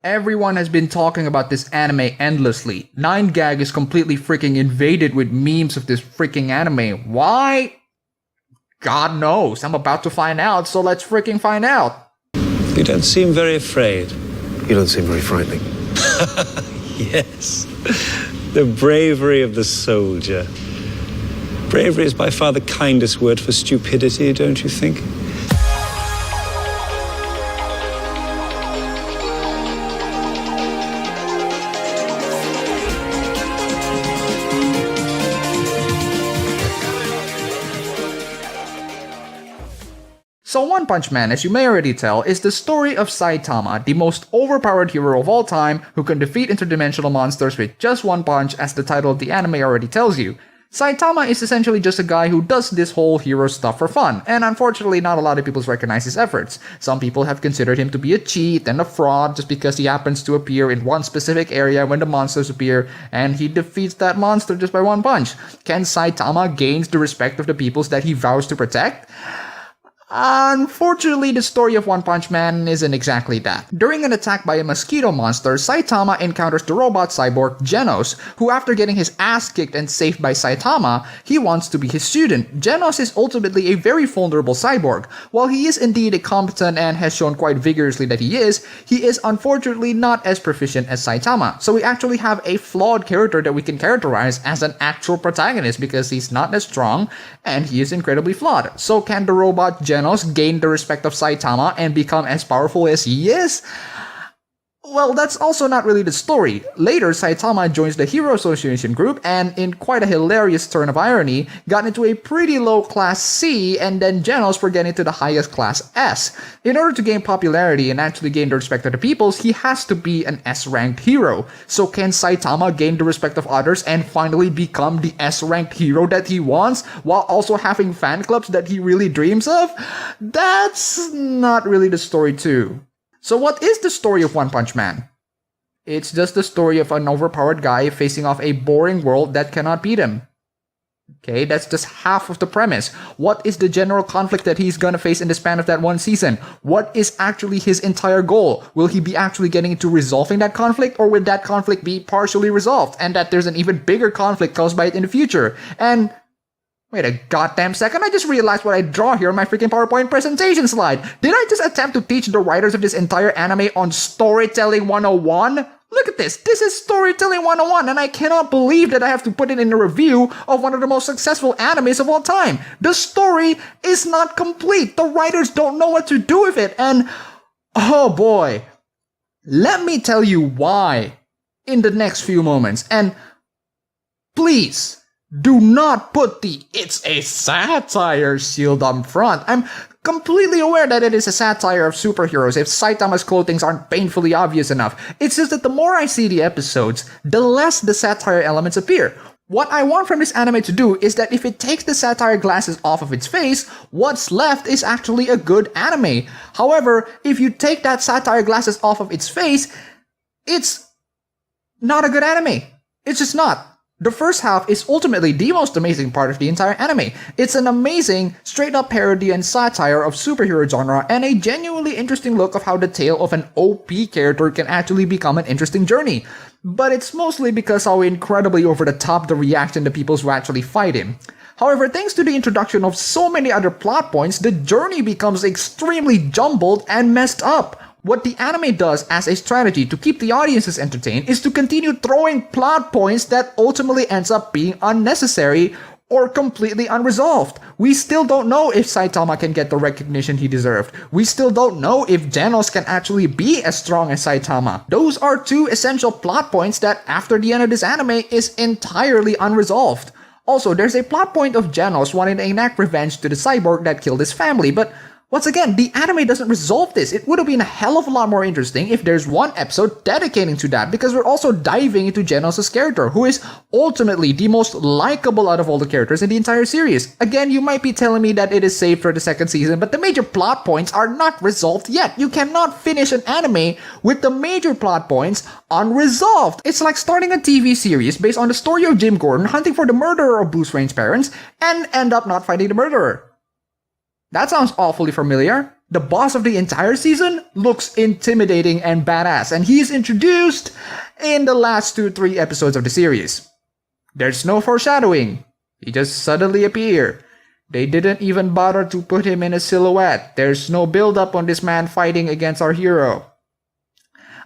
Everyone has been talking about this anime endlessly. 9gag is completely freaking invaded with memes of this freaking anime. Why? God knows. I'm about to find out, so let's freaking find out. You don't seem very afraid. You don't seem very frightening. Yes. The bravery of the soldier. Bravery is by far the kindest word for stupidity, don't you think? So One Punch Man, as you may already tell, is the story of Saitama, the most overpowered hero of all time who can defeat interdimensional monsters with just one punch, as the title of the anime already tells you. Saitama is essentially just a guy who does this whole hero stuff for fun, and unfortunately not a lot of people recognize his efforts. Some people have considered him to be a cheat and a fraud just because he happens to appear in one specific area when the monsters appear, and he defeats that monster just by one punch. Can Saitama gain the respect of the peoples that he vows to protect? Unfortunately, the story of One Punch Man isn't exactly that. During an attack by a mosquito monster, Saitama encounters the robot cyborg Genos, who after getting his ass kicked and saved by Saitama, he wants to be his student. Genos is ultimately a very vulnerable cyborg. While he is indeed a competent and has shown quite vigorously that he is unfortunately not as proficient as Saitama. So we actually have a flawed character that we can characterize as an actual protagonist because he's not as strong and he is incredibly flawed. So can the robot Genos gain the respect of Saitama and become as powerful as he is? Well, that's also not really the story. Later, Saitama joins the Hero Association group and, in quite a hilarious turn of irony, got into a pretty low class C and then Genos were getting to the highest class S. In order to gain popularity and actually gain the respect of the peoples, he has to be an S-ranked hero. So can Saitama gain the respect of others and finally become the S-ranked hero that he wants, while also having fan clubs that he really dreams of? That's not really the story too. So what is the story of One Punch Man? It's just the story of an overpowered guy facing off a boring world that cannot beat him. Okay, that's just half of the premise. What is the general conflict that he's gonna face in the span of that one season? What is actually his entire goal? Will he be actually getting into resolving that conflict, or will that conflict be partially resolved and that there's an even bigger conflict caused by it in the future? And wait a goddamn second, I just realized what I draw here on my freaking PowerPoint presentation slide. Did I just attempt to teach the writers of this entire anime on Storytelling 101? Look at this. This is Storytelling 101, and I cannot believe that I have to put it in a review of one of the most successful animes of all time. The story is not complete. The writers don't know what to do with it, and oh boy. Let me tell you why in the next few moments, and please, do not put the "it's a satire" shield on front. I'm completely aware that it is a satire of superheroes if Saitama's clothings aren't painfully obvious enough. It's just that the more I see the episodes, the less the satire elements appear. What I want from this anime to do is that if it takes the satire glasses off of its face, what's left is actually a good anime. However, if you take that satire glasses off of its face, it's not a good anime. It's just not. The first half is ultimately the most amazing part of the entire anime. It's an amazing, straight-up parody and satire of superhero genre and a genuinely interesting look of how the tale of an OP character can actually become an interesting journey. But it's mostly because how incredibly over-the-top the reaction to people who actually fight him. However, thanks to the introduction of so many other plot points, the journey becomes extremely jumbled and messed up. What the anime does as a strategy to keep the audiences entertained is to continue throwing plot points that ultimately ends up being unnecessary or completely unresolved. We still don't know if Saitama can get the recognition he deserved. We still don't know if Genos can actually be as strong as Saitama. Those are two essential plot points that after the end of this anime is entirely unresolved. Also, there's a plot point of Genos wanting to enact revenge to the cyborg that killed his family, but once again, the anime doesn't resolve this. It would have been a hell of a lot more interesting if there's one episode dedicating to that, because we're also diving into Genos' character, who is ultimately the most likable out of all the characters in the entire series. Again, you might be telling me that it is saved for the second season, but the major plot points are not resolved yet. You cannot finish an anime with the major plot points unresolved. It's like starting a TV series based on the story of Jim Gordon hunting for the murderer of Bruce Wayne's parents and end up not finding the murderer. That sounds awfully familiar. The boss of the entire season looks intimidating and badass, and he's introduced in the last 2-3 episodes of the series. There's no foreshadowing. He just suddenly appeared. They didn't even bother to put him in a silhouette. There's no build-up on this man fighting against our hero.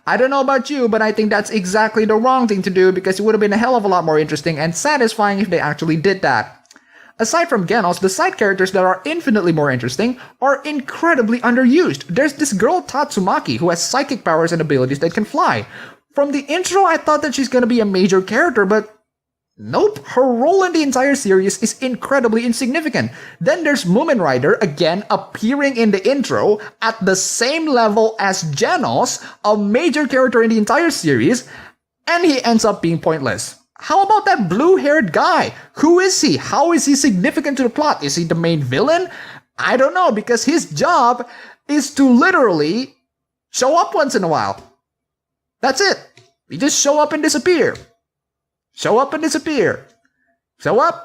I don't know about you, but I think that's exactly the wrong thing to do because it would have been a hell of a lot more interesting and satisfying if they actually did that. Aside from Genos, the side characters that are infinitely more interesting are incredibly underused. There's this girl Tatsumaki who has psychic powers and abilities that can fly. From the intro, I thought that she's gonna be a major character, but nope, her role in the entire series is incredibly insignificant. Then there's Moomin Rider, again appearing in the intro at the same level as Genos, a major character in the entire series, and he ends up being pointless. How about that blue-haired guy? Who is he? How is he significant to the plot? Is he the main villain? I don't know, because his job is to literally show up once in a while. That's it. He just show up and disappear. Show up and disappear. Show up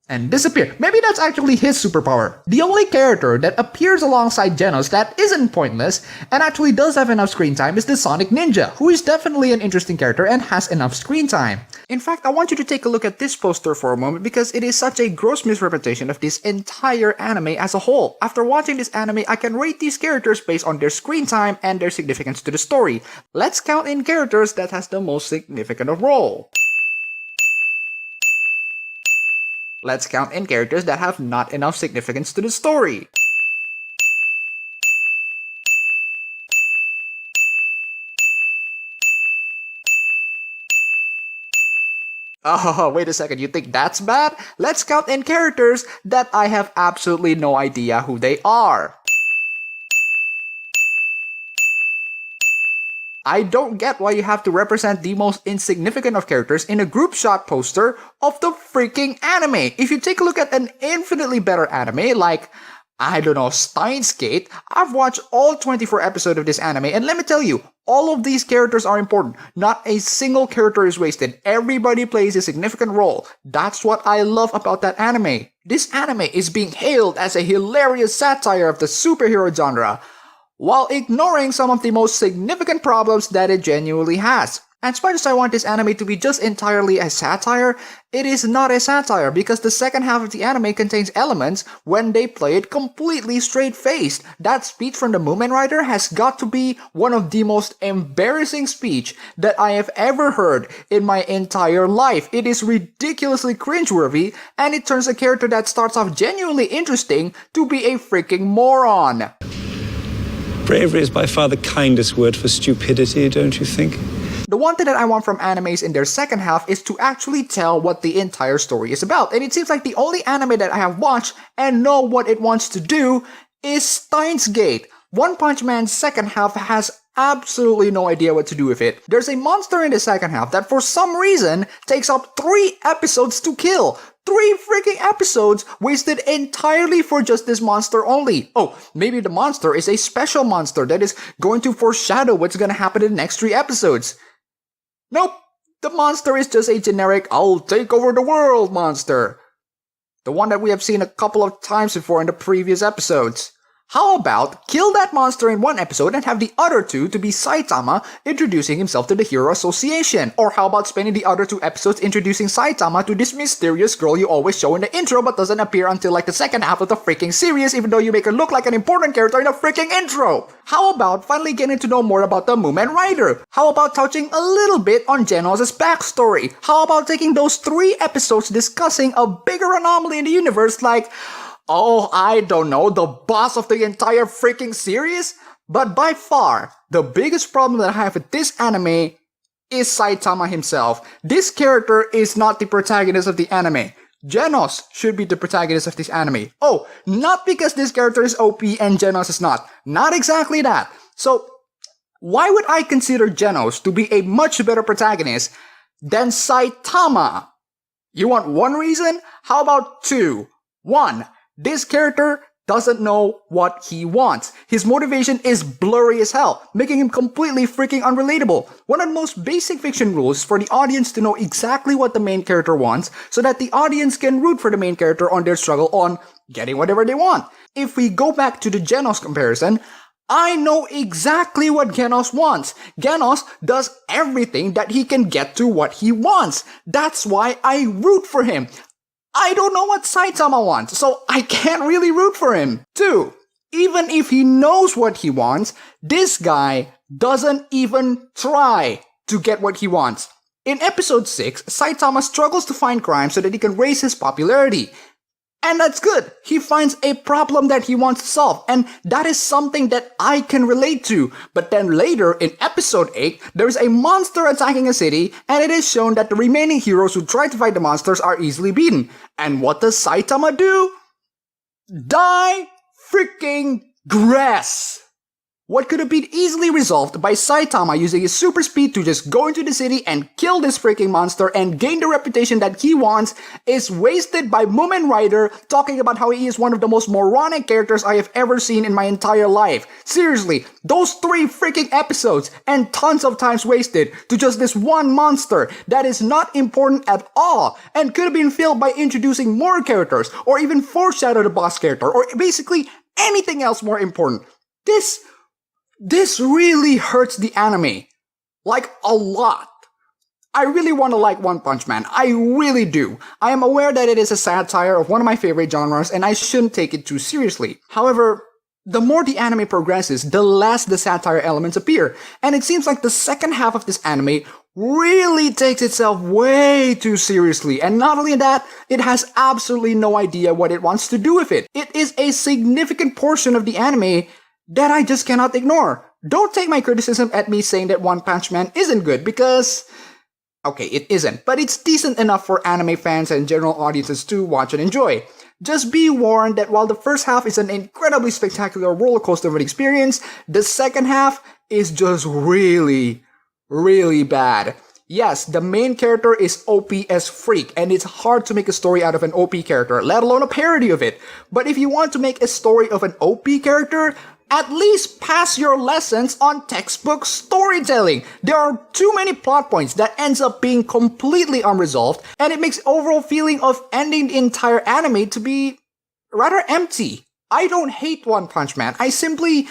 and disappear. Maybe that's actually his superpower. The only character that appears alongside Genos that isn't pointless and actually does have enough screen time is the Sonic Ninja, who is definitely an interesting character and has enough screen time. In fact, I want you to take a look at this poster for a moment because it is such a gross misrepresentation of this entire anime as a whole. After watching this anime, I can rate these characters based on their screen time and their significance to the story. Let's count in characters that has the most significant role. Let's count in characters that have not enough significance to the story. Oh, wait a second, you think that's bad? Let's count in characters that I have absolutely no idea who they are. I don't get why you have to represent the most insignificant of characters in a group shot poster of the freaking anime. If you take a look at an infinitely better anime like, I don't know, Steins Gate, I've watched all 24 episodes of this anime and let me tell you, all of these characters are important. Not a single character is wasted. Everybody plays a significant role. That's what I love about that anime. This anime is being hailed as a hilarious satire of the superhero genre, while ignoring some of the most significant problems that it genuinely has. As much as I want this anime to be just entirely a satire, it is not a satire because the second half of the anime contains elements when they play it completely straight-faced. That speech from the Moomin Rider has got to be one of the most embarrassing speech that I have ever heard in my entire life. It is ridiculously cringeworthy, and it turns a character that starts off genuinely interesting to be a freaking moron. Bravery is by far the kindest word for stupidity, don't you think? The one thing that I want from animes in their second half is to actually tell what the entire story is about. And it seems like the only anime that I have watched and know what it wants to do is Steins Gate. One Punch Man's second half has absolutely no idea what to do with it. There's a monster in the second half that for some reason takes up 3 episodes to kill. 3 freaking episodes wasted entirely for just this monster only. Oh, maybe the monster is a special monster that is going to foreshadow what's gonna happen in the next 3 episodes. Nope, the monster is just a generic I'll take over the world monster. The one that we have seen a couple of times before in the previous episodes. How about kill that monster in one episode and have the other 2 to be Saitama introducing himself to the Hero Association? Or how about spending the other 2 episodes introducing Saitama to this mysterious girl you always show in the intro but doesn't appear until like the second half of the freaking series even though you make her look like an important character in the freaking intro? How about finally getting to know more about the Moomin Rider? How about touching a little bit on Genos' backstory? How about taking those 3 episodes discussing a bigger anomaly in the universe like, oh, I don't know, the boss of the entire freaking series? But by far, the biggest problem that I have with this anime is Saitama himself. This character is not the protagonist of the anime. Genos should be the protagonist of this anime. Oh, not because this character is OP and Genos is not. Not exactly that. So, why would I consider Genos to be a much better protagonist than Saitama? You want one reason? How about 2? 1. This character doesn't know what he wants. His motivation is blurry as hell, making him completely freaking unrelatable. One of the most basic fiction rules is for the audience to know exactly what the main character wants so that the audience can root for the main character on their struggle on getting whatever they want. If we go back to the Genos comparison, I know exactly what Genos wants. Genos does everything that he can get to what he wants. That's why I root for him. I don't know what Saitama wants, so I can't really root for him. 2. Even if he knows what he wants, this guy doesn't even try to get what he wants. In episode 6, Saitama struggles to find crime so that he can raise his popularity. And that's good. He finds a problem that he wants to solve, and that is something that I can relate to. But then later, in episode 8, there is a monster attacking a city, and it is shown that the remaining heroes who try to fight the monsters are easily beaten. And what does Saitama do? Die freaking grass! What could have been easily resolved by Saitama using his super speed to just go into the city and kill this freaking monster and gain the reputation that he wants is wasted by Moomin Rider talking about how he is one of the most moronic characters I have ever seen in my entire life. Seriously, those 3 freaking episodes and tons of times wasted to just this one monster that is not important at all and could have been filled by introducing more characters or even foreshadow the boss character or basically anything else more important. This really hurts the anime. Like, a lot. I really want to like One Punch Man. I really do. I am aware that it is a satire of one of my favorite genres, and I shouldn't take it too seriously. However, the more the anime progresses, the less the satire elements appear. And it seems like the second half of this anime really takes itself way too seriously. And not only that, it has absolutely no idea what it wants to do with it. It is a significant portion of the anime that I just cannot ignore. Don't take my criticism at me saying that One Punch Man isn't good because, okay, it isn't, but it's decent enough for anime fans and general audiences to watch and enjoy. Just be warned that while the first half is an incredibly spectacular roller coaster of an experience, the second half is just really, really bad. Yes, the main character is OP as freak, and it's hard to make a story out of an OP character, let alone a parody of it. But if you want to make a story of an OP character, at least pass your lessons on textbook storytelling. There are too many plot points that ends up being completely unresolved, and it makes overall feeling of ending the entire anime to be rather empty. I don't hate One Punch Man. I simply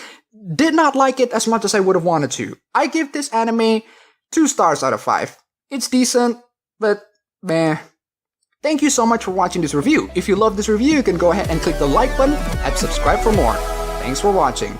did not like it as much as I would have wanted to. I give this anime 2 stars out of 5. It's decent, but meh. Thank you so much for watching this review. If you love this review, you can go ahead and click the like button and subscribe for more. Thanks for watching.